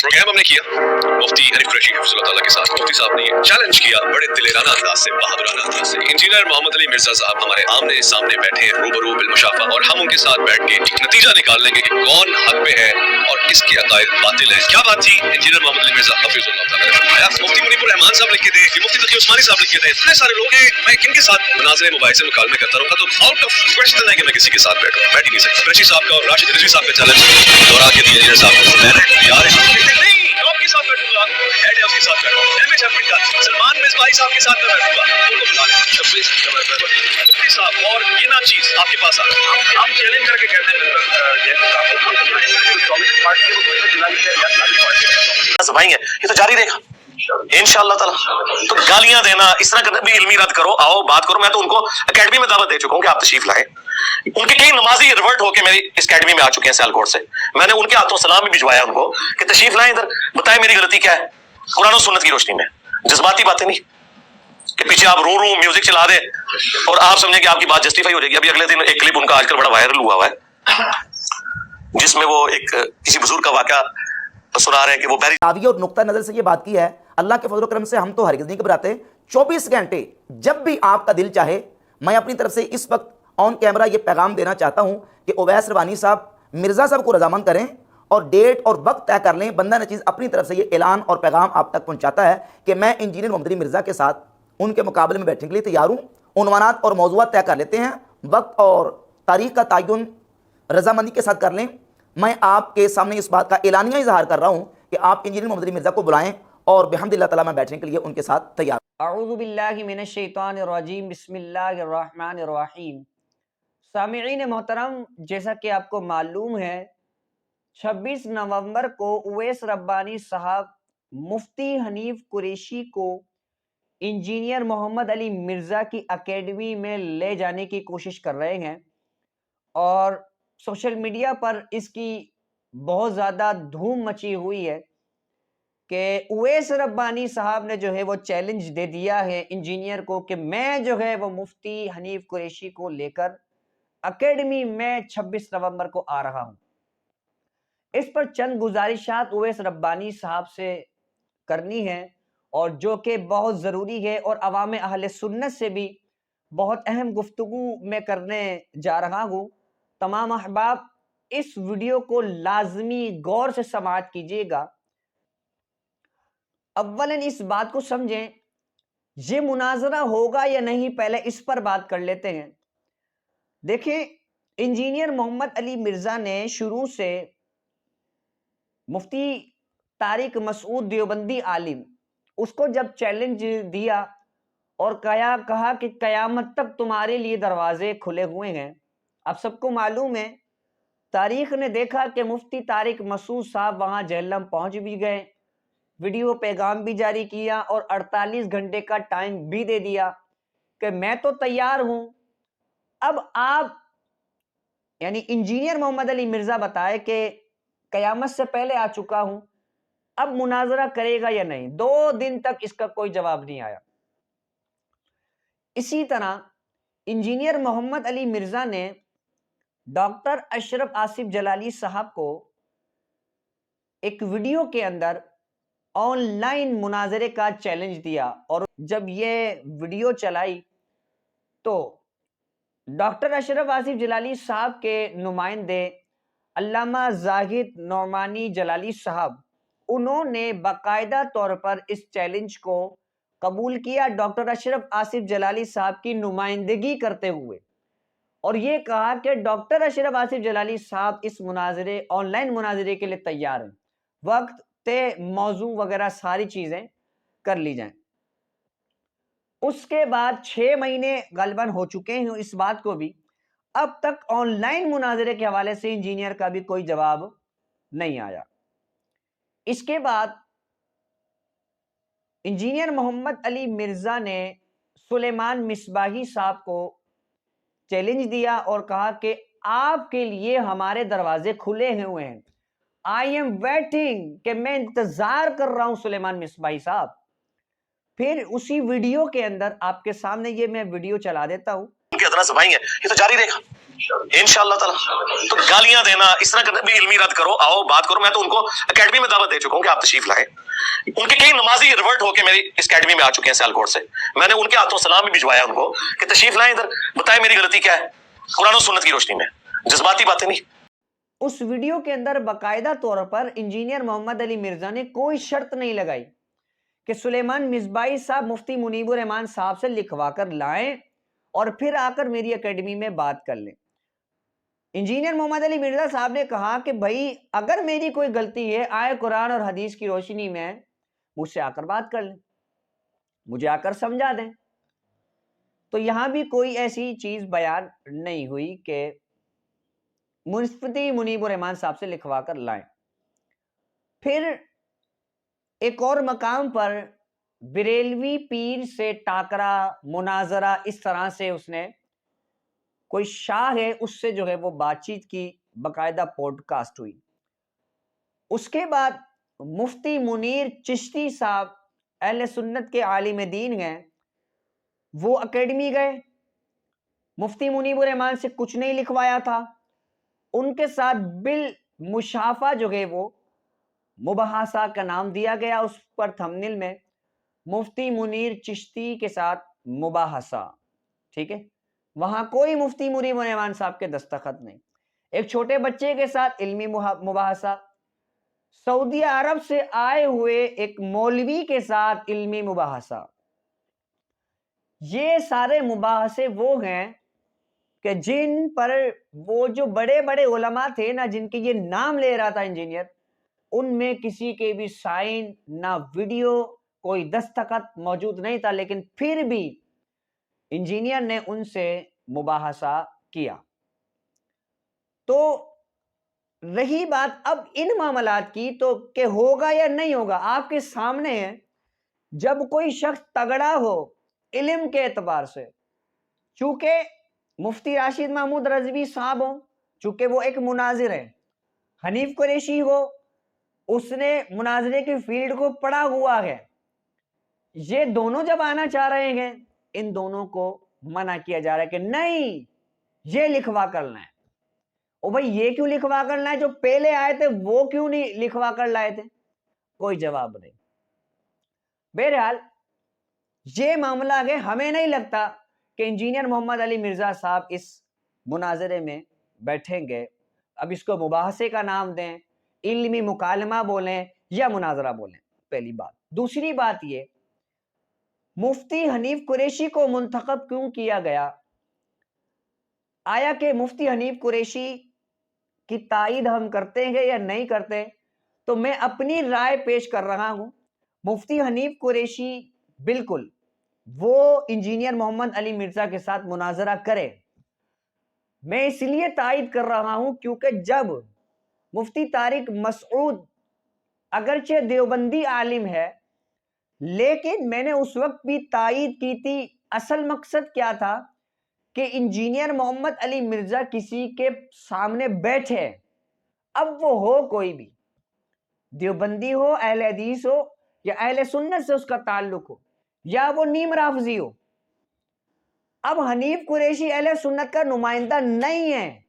Programme हमने किया मुफ्ती हनीफ कुरैशी हफिज़ुल्लाह के साथ। मुफ्ती साहब ने ये चैलेंज किया बड़े दिलेराना अंदाज से, बहादुराना अंदाज से। इंजीनियर मोहम्मद अली मिर्जा साहब हमारे आमने सामने बैठे हैं रूबरू बिलमुशाफा, और हम उनके साथ बैठ के एक नतीजा निकाल लेंगे कि कौन हक पे है और किसके अकायद बातिल है। क्या बात थी इंजीनियर मोहम्मद अली मिर्जा हफिज़ुल्लाह ने फरमाया, मुफ्ती मुनीपुर रहमान साहब लिखे थे, मुफ्ती तकी उस्मानी साहब लिखे थे, इतने सारे लोग हैं, मैं किनके साथ मुनाज़रे मुबाहिसे मुकालमे करता रहूंगा, तो आउट ऑफ क्वेश्चन है कि मैं किसी के साथ बैठूं, बैठ ही नहीं सकता। कुरैशी साहब का और राशिद रिजवी साहब का चैलेंज दोहरा के इंजीनियर साहब ने यार नहीं आपके साथ बैठूंगा, हेड ऑफ के साथ बैठूंगा, एमएच अफ्रीका सलमान मिसबाही साहब के साथ मैं बैठूंगा, उनको बुला लें 26 नवंबर पर मुफ्ती साहब और ये ना चीज आपके पास आ रहा है। हम चैलेंज करके कहते हैं भाई है ये तो जारी रहेगा इंशाअल्लाह ताला। तो गालियां देना इस तरह करना भी इल्मी रद्द करो, आओ बात करो। मैं तो उनको एकेडमी में दावत दे चुका हूँ कि आप तशरीफ लाएं। उनके कई नमाजी रिवर्ट होकर मेरी इस एकेडमी में आ चुके हैं सियालकोट से। मैंने उनके हाथों सलाम भी भिजवाया उनको कि तशरीफ लाएं इधर, बताएं मेरी गलती क्या है कुरान और सुन्नत की रोशनी में, जज्बाती बातें नहीं कि पीछे आप रो रो म्यूजिक चला दे और आप समझें कि आपकी बात जस्टिफाई हो जाएगी। अभी अगले दिन एक क्लिप उनका आजकल बड़ा वायरल हुआ है जिसमें वो एक किसी बुजुर्ग का वाकया सुना रहे हैं कि वो दावी और नुक्ता नजर से ये बात की है, अल्लाह के फजल करम से हम तो हरगिज़ नहीं घबराते। 24 घंटे जब भी आपका दिल चाहे, मैं अपनी तरफ से इस वक्त ऑन कैमरा ये पैगाम देना चाहता हूं कि उवैस रबानी साहब मिर्ज़ा साहब को रजामंद करें और डेट और वक्त तय कर लें। बंदा नचीज़ अपनी तरफ से ये ऐलान और पैगाम आप तक पहुंचाता है कि मैं इंजीनियर मोहम्मद अली मिर्ज़ा के साथ उनके मुकाबले में बैठने के लिए तैयार हूँ। उन्वानात और मौज़ूआत तय कर लेते हैं, वक्त और तारीख का तयन रजामंदी के साथ कर लें। मैं आपके सामने इस बात का एलानिया इजहार कर रहा हूँ कि आप इंजीनियर मोहम्मद अली मिर्ज़ा को बुलाएं और बिहम्दिल्लाह ताला मैं बैठने के लिए उनके साथ तैयार। अऊज़ु बिल्लाहि मिनश शैतानिर रजीम, बिस्मिल्लाहिर रहमानिर रहीम। सामिईन मोहतरम, जैसा कि आपको मालूम है 26 नवंबर को उवैस रब्बानी साहब मुफ्ती हनीफ कुरैशी को इंजीनियर मोहम्मद अली मिर्ज़ा की एकेडमी में ले जाने की कोशिश कर रहे हैं और सोशल मीडिया पर इसकी बहुत ज़्यादा धूम मची हुई है कि उवैस रब्बानी साहब ने जो है वो चैलेंज दे दिया है इंजीनियर को कि मैं जो है वो मुफ्ती हनीफ कुरैशी को लेकर एकेडमी में 26 नवंबर को आ रहा हूं। इस पर चंद गुजारिशात उवैस रब्बानी साहब से करनी है और जो कि बहुत ज़रूरी है और अवाम अहले सुन्नत से भी बहुत अहम गुफ्तगू मैं करने जा रहा हूँ। तमाम अहबाब इस वीडियो को लाजमी गौर से समाअत कीजिएगा। अव्वलन इस बात को समझें, ये मुनाजरा होगा या नहीं, पहले इस पर बात कर लेते हैं। देखें, इंजीनियर मोहम्मद अली मिर्ज़ा ने शुरू से मुफ्ती तारिक मसूद देवबंदी आलिम उसको जब चैलेंज दिया और कहा कि कयामत तक तुम्हारे लिए दरवाजे खुले हुए हैं। अब सबको मालूम है, तारीख ने देखा कि मुफ्ती तारिक मसूद साहब वहां जहलम पहुंच भी गए, वीडियो पैगाम भी जारी किया और 48 घंटे का टाइम भी दे दिया कि मैं तो तैयार हूं। अब आप यानी इंजीनियर मोहम्मद अली मिर्ज़ा बताए कि कयामत से पहले आ चुका हूं, अब मुनाजरा करेगा या नहीं। 2 दिन तक इसका कोई जवाब नहीं आया। इसी तरह इंजीनियर मोहम्मद अली मिर्ज़ा ने डॉक्टर अशरफ आसिफ जलाली साहब को एक वीडियो के अंदर ऑनलाइन मुनाजरे का चैलेंज दिया और जब ये वीडियो चलाई तो डॉक्टर अशरफ आसिफ जलाली साहब के नुमाइंदे अल्लामा जाहिद नौमानी जलाली साहब, उन्होंने बाकायदा तौर पर इस चैलेंज को कबूल किया डॉक्टर अशरफ आसिफ जलाली साहब की नुमाइंदगी करते हुए, और ये कहा कि डॉक्टर अशरफ आसिफ जलाली साहब इस मुनाजरे ऑनलाइन मुनाजरे के लिए तैयार हैं, वक्त ते मौजू वगैरह सारी चीज़ें कर ली जाएं। उसके बाद 6 महीने गलबन हो चुके हैं इस बात को भी, अब तक ऑनलाइन मुनाजरे के हवाले से इंजीनियर का भी कोई जवाब नहीं आया। इसके बाद इंजीनियर मोहम्मद अली मिर्ज़ा ने सुलेमान मिसबाही साहब को चैलेंज दिया और कहा कि आपके लिए हमारे दरवाजे खुले हुए हैं, आई एम वेटिंग, कि मैं इंतजार कर रहा हूं सुलेमान मिसबाही साहब। फिर उसी वीडियो के अंदर आपके सामने ये मैं वीडियो चला देता हूं उनकी अदना ज़बाई है, ये तो जारी रहेगा इंशाअल्लाह ताला। तो गालियां देना, इस तरह करना भी इल्मी रद्द करो, आओ बात करो। मैं तो उनको एकेडमी में दावत दे चुका हूँ कि आप तशरीफ लाएं। उनके कई नमाजी रिवर्ट होकर मेरी इस एकेडमी में आ चुके हैं सियालकोट से। मैंने उनके हाथों सलाम भी भिजवाया उनको कि तशरीफ लाएं इधर, बताएं मेरी गलती क्या है, कुरान और सुन्नत की रोशनी में, जज्बाती बातें नहीं। उस वीडियो के अंदर बाकायदा तौर पर इंजीनियर मोहम्मद अली मिर्जा ने कोई शर्त नहीं लगाई कि सुलेमान मिसबाही साहब मुफ्ती मुनीबुर रहमान साहब से लिखवा कर लाएं और फिर आकर मेरी एकेडमी में बात कर लें। इंजीनियर मोहम्मद अली मिर्जा साहब ने कहा कि भाई अगर मेरी कोई गलती है, आए कुरान और हदीस की रोशनी में मुझसे आकर बात कर लें, मुझे आकर समझा दें। तो यहां भी कोई ऐसी चीज बयान नहीं हुई कि मुफ्ती मुनीबुर रहमान साहब से लिखवा कर लाएं। फिर एक और मकाम पर बरेलवी पीर से टाकरा, मुनाजरा, इस तरह से उसने कोई शाह है उससे जो है वो बातचीत की, बाकायदा पॉडकास्ट हुई। उसके बाद मुफ्ती मुनीर चिश्ती साहब अहले सुन्नत के आलिम दीन हैं, वो एकेडमी गए, मुफ्ती मुनीबुर रहमान से कुछ नहीं लिखवाया था, उनके साथ बिल मुशाफा जो है वो मुबाहसा का नाम दिया गया, उस पर थंबनेल में मुफ्ती मुनीर चिश्ती के साथ मुबाहसा, ठीक है। वहां कोई मुफ्ती मुनीबुर रहमान साहब के दस्तखत नहीं। एक छोटे बच्चे के साथ इल्मी मुबाहसा, सऊदी अरब से आए हुए एक मौलवी के साथ इल्मी मुबाहसा। ये सारे मुबाहसे वो हैं कि जिन पर वो जो बड़े बड़े उलमा थे ना, जिनके ये नाम ले रहा था इंजीनियर, उनमें किसी के भी साइन ना वीडियो, कोई दस्तखत मौजूद नहीं था, लेकिन फिर भी इंजीनियर ने उनसे मुबाहसा किया। तो रही बात अब इन मामलात की, तो कि होगा या नहीं होगा, आपके सामने है। जब कोई शख्स तगड़ा हो इल्म के एतबार से, चूंकि मुफ्ती राशिद महमूद रजवी साहब हो, चूंकि वो एक मुनाजिर है, हनीफ कुरैशी हो, उसने मुनाजरे की फील्ड को पढ़ा हुआ है, ये दोनों जब आना चाह रहे हैं, इन दोनों को मना किया जा रहा है कि नहीं, ये लिखवा करना है। ओ भाई ये क्यों लिखवा कर लाए, जो पहले आए थे वो क्यों नहीं लिखवा कर लाए थे? कोई जवाब नहीं। बहरहाल ये मामला है, हमें नहीं लगता कि इंजीनियर मोहम्मद अली मिर्जा साहब इस मुनाजरे में बैठेंगे। अब इसको मुबाहसे का नाम दें, इल्मी मुकालमा बोलें या मुनाजरा बोलें, पहली बात। दूसरी बात ये, मुफ्ती हनीफ कुरैशी को मुंतखब क्यों किया गया? आया कि मुफ्ती हनीफ कुरैशी की तायीद हम करते हैं या नहीं करते? तो मैं अपनी राय पेश कर रहा हूं। मुफ्ती हनीफ कुरैशी बिल्कुल वो इंजीनियर मोहम्मद अली मिर्जा के साथ मुनाजरा करे। मैं इसलिए तायीद कर रहा हूं क्योंकि जब मुफ्ती तारिक मसऊद अगरचे देवबंदी आलिम है, लेकिन मैंने उस वक्त भी तायीद की थी। असल मकसद क्या था कि इंजीनियर मोहम्मद अली मिर्जा किसी के सामने बैठे, अब वो हो कोई भी, देवबंदी हो, अहले हदीस हो या अहले सुन्नत से उसका ताल्लुक हो, या वो नीम राफजी हो। अब हनीफ कुरैशी अहले सुन्नत का नुमाइंदा नहीं है।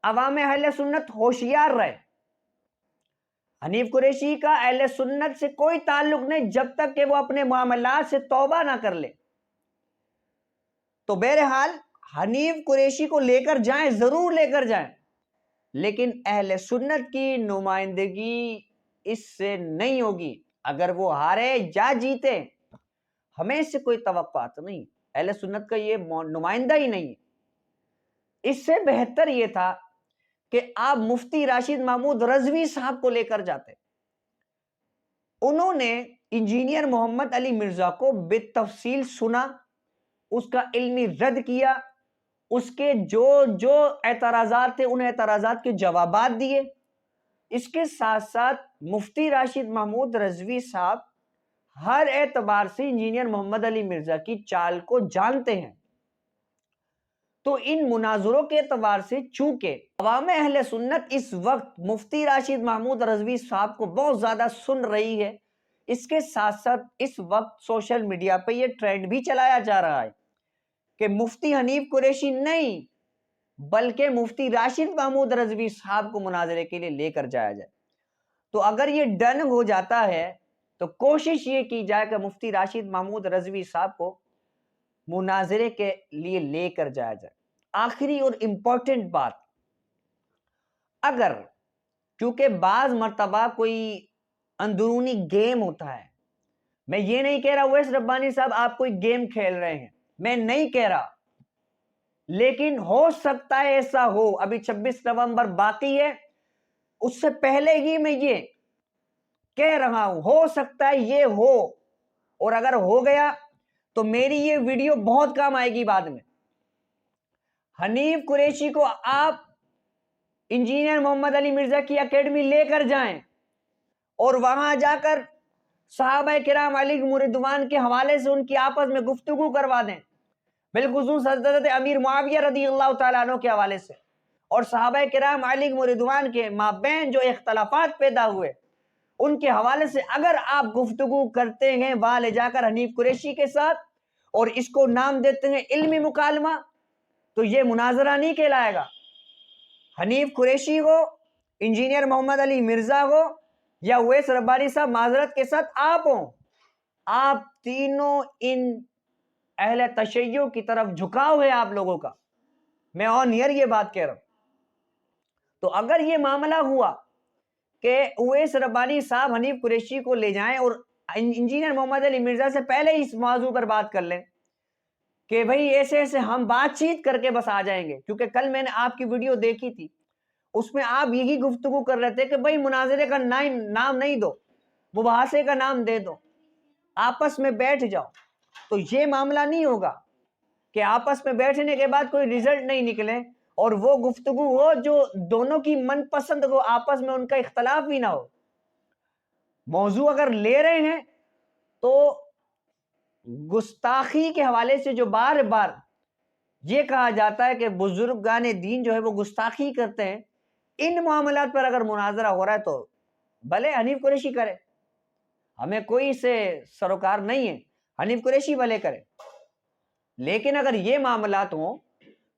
अवाम अहले सुन्नत होशियार रहे, हनीफ कुरैशी का अहले सुन्नत से कोई ताल्लुक नहीं जब तक कि वो अपने मामलात से तौबा ना कर ले। तो बहरहाल हनीफ कुरैशी को लेकर जाएं, जरूर लेकर जाएं, लेकिन अहले सुन्नत की नुमाइंदगी इससे नहीं होगी। अगर वो हारे या जीते, हमें इससे कोई तवक्कुआत नहीं, अहले सुन्नत का ये नुमाइंदा ही नहीं है। इससे बेहतर ये था कि आप मुफ्ती राशिद महमूद रजवी साहब को लेकर जाते। उन्होंने इंजीनियर मोहम्मद अली मिर्जा को बेतफसील सुना, उसका इल्मी रद्द किया, उसके जो जो एतराज़ात थे उन एतराज़ात के जवाबात दिए। इसके साथ साथ मुफ्ती राशिद महमूद रजवी साहब हर एतबार से इंजीनियर मोहम्मद अली मिर्जा की चाल को जानते हैं। तो इन मुनाजरों के एतबार से चूंकि अवाम अहले सुन्नत इस वक्त मुफ्ती राशिद महमूद रजवी साहब को बहुत ज्यादा सुन रही है, इसके साथ साथ इस वक्त सोशल मीडिया पे ये ट्रेंड भी चलाया जा रहा है کہ مفتی حنیف قریشی نہیں بلکہ مفتی راشد محمود رضوی صاحب کو مناظرے کے لیے لے کر جایا جائے. تو اگر یہ ڈن ہو جاتا ہے تو کوشش یہ کی جائے کہ مفتی راشد محمود رضوی صاحب کو مناظرے کے لیے لے کر جایا جائے. آخری اور امپورٹنٹ بات، اگر کیونکہ بعض مرتبہ کوئی اندرونی گیم ہوتا ہے، میں یہ نہیں کہہ رہا اویس ربانی صاحب آپ کوئی گیم کھیل رہے ہیں، میں نہیں کہہ رہا، لیکن ہو سکتا ہے ایسا ہو. ابھی 26 نومبر باقی ہے، اس سے پہلے ہی میں یہ کہہ رہا ہوں ہو سکتا ہے یہ ہو، اور اگر ہو گیا تو میری یہ ویڈیو بہت کام آئے گی بعد میں. حنیف قریشی کو آپ انجینئر محمد علی مرزا کی اکیڈمی لے کر جائیں اور وہاں جا کر صحابہ کرام علیہم رضوان کے حوالے سے ان کی آپس میں گفتگو کروا دیں، بالخصوص حضرت امیر معاویہ رضی اللہ تعالیٰ عنہ کے حوالے سے، اور صحابہ کرام علیہم رضوان کے مابین جو اختلافات پیدا ہوئے ان کے حوالے سے اگر آپ گفتگو کرتے ہیں وہاں لے جا کر حنیف قریشی کے ساتھ اور اس کو نام دیتے ہیں علمی مکالمہ، تو یہ مناظرہ نہیں کہلائے گا. حنیف قریشی ہو، انجینئر محمد علی مرزا ہو یا اویس ربانی صاحب معذرت کے ساتھ آپ ہوں، آپ تینوں ان اہل تشیع کی طرف جھکاؤ ہے آپ لوگوں کا، میں آن ایئر یہ بات کہہ رہا ہوں. تو اگر یہ معاملہ ہوا کہ اویس ربانی صاحب حنیف قریشی کو لے جائیں اور انجینئر محمد علی مرزا سے پہلے اس موضوع پر بات کر لیں کہ بھئی ایسے ایسے ہم بات چیت کر کے بس آ جائیں گے، کیونکہ کل میں نے آپ کی ویڈیو دیکھی تھی، اس میں آپ یہی گفتگو کر رہے تھے کہ بھئی مناظرے کا نام نہیں دو، مباحثے کا نام دے دو، آپس میں بیٹھ جاؤ. تو یہ معاملہ نہیں ہوگا کہ آپس میں بیٹھنے کے بعد کوئی ریزلٹ نہیں نکلے اور وہ گفتگو ہو جو دونوں کی من پسند ہو، آپس میں ان کا اختلاف بھی نہ ہو. موضوع اگر لے رہے ہیں تو گستاخی کے حوالے سے جو بار بار یہ کہا جاتا ہے کہ بزرگان دین جو ہے وہ گستاخی کرتے ہیں، ان معاملات پر اگر مناظرہ ہو رہا ہے تو بھلے حنیف قریشی کرے، ہمیں کوئی سے سروکار نہیں ہے، حنیف قریشی بھلے کرے. لیکن اگر یہ معاملات ہوں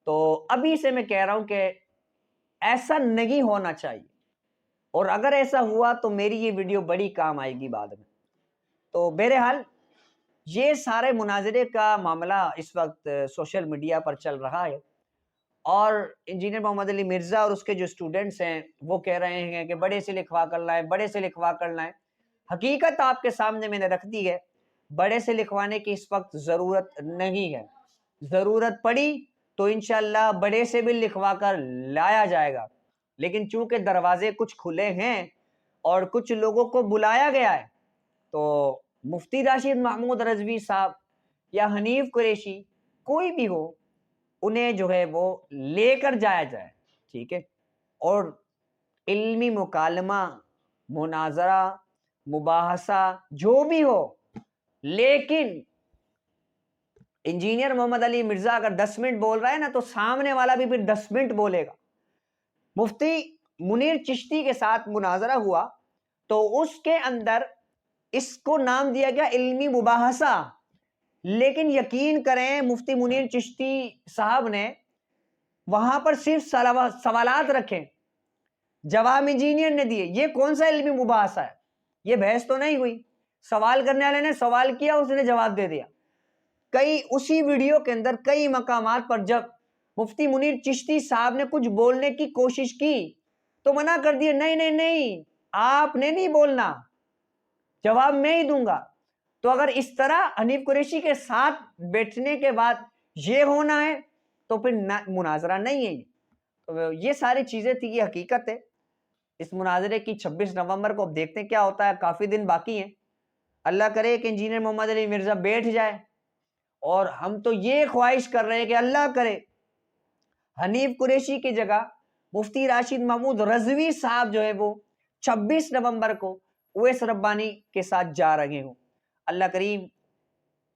تو ابھی سے میں کہہ رہا ہوں کہ ایسا نہیں ہونا چاہیے، اور اگر ایسا ہوا تو میری یہ ویڈیو بڑی کام آئے گی بعد میں. تو بہرحال یہ سارے مناظرے کا معاملہ اس وقت سوشل میڈیا پر چل رہا ہے، اور انجینئر محمد علی مرزا اور اس کے جو اسٹوڈنٹس ہیں وہ کہہ رہے ہیں کہ بڑے سے لکھوا کر لائیں، بڑے سے لکھوا کر لائیں. حقیقت آپ کے سامنے میں نے رکھ دی ہے، بڑے سے لکھوانے کی اس وقت ضرورت نہیں ہے. ضرورت پڑی تو انشاءاللہ بڑے سے بھی لکھوا کر لایا جائے گا، لیکن چونکہ دروازے کچھ کھلے ہیں اور کچھ لوگوں کو بلایا گیا ہے، تو مفتی راشد محمود رضوی صاحب یا حنیف قریشی کوئی بھی ہو، انہیں جو ہے وہ لے کر جایا جائے، ٹھیک ہے، اور علمی مکالمہ، مناظرہ، مباحثہ جو بھی ہو. لیکن انجینئر محمد علی مرزا اگر 10 منٹ بول رہا ہے نا تو سامنے والا بھی پھر 10 منٹ بولے گا. مفتی منیر چشتی کے ساتھ مناظرہ ہوا تو اس کے اندر اس کو نام دیا گیا علمی مباحثہ، لیکن یقین کریں مفتی منیر چشتی صاحب نے وہاں پر صرف سوالات رکھے، جواب انجینئر نے دیے. یہ کون سا علمی مباحثہ ہے؟ یہ بحث تو نہیں ہوئی، سوال کرنے والے نے سوال کیا، اس نے جواب دے دیا. اسی ویڈیو کے اندر کئی مقامات پر جب مفتی منیر چشتی صاحب نے کچھ بولنے کی کوشش کی تو منع کر دیا، نہیں نہیں نہیں، آپ نے نہیں بولنا، جواب میں ہی دوں گا. تو اگر اس طرح حنیف قریشی کے ساتھ بیٹھنے کے بعد یہ ہونا ہے تو پھر مناظرہ نہیں ہے. تو یہ ساری چیزیں تھی، یہ حقیقت ہے. اس مناظرے کی 26 نومبر کو اب دیکھتے ہیں کیا ہوتا ہے، کافی دن باقی ہیں. اللہ کرے کہ انجینئر محمد علی مرزا بیٹھ جائے، اور ہم تو یہ خواہش کر رہے ہیں کہ اللہ کرے حنیف قریشی کی جگہ مفتی راشد محمود رضوی صاحب جو ہے وہ 26 نومبر کو اویس ربانی کے ساتھ جا رہے ہوں. اللہ کریم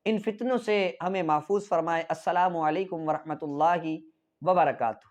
ان فتنوں سے ہمیں محفوظ فرمائے. السلام علیکم ورحمۃ اللہ وبرکاتہ.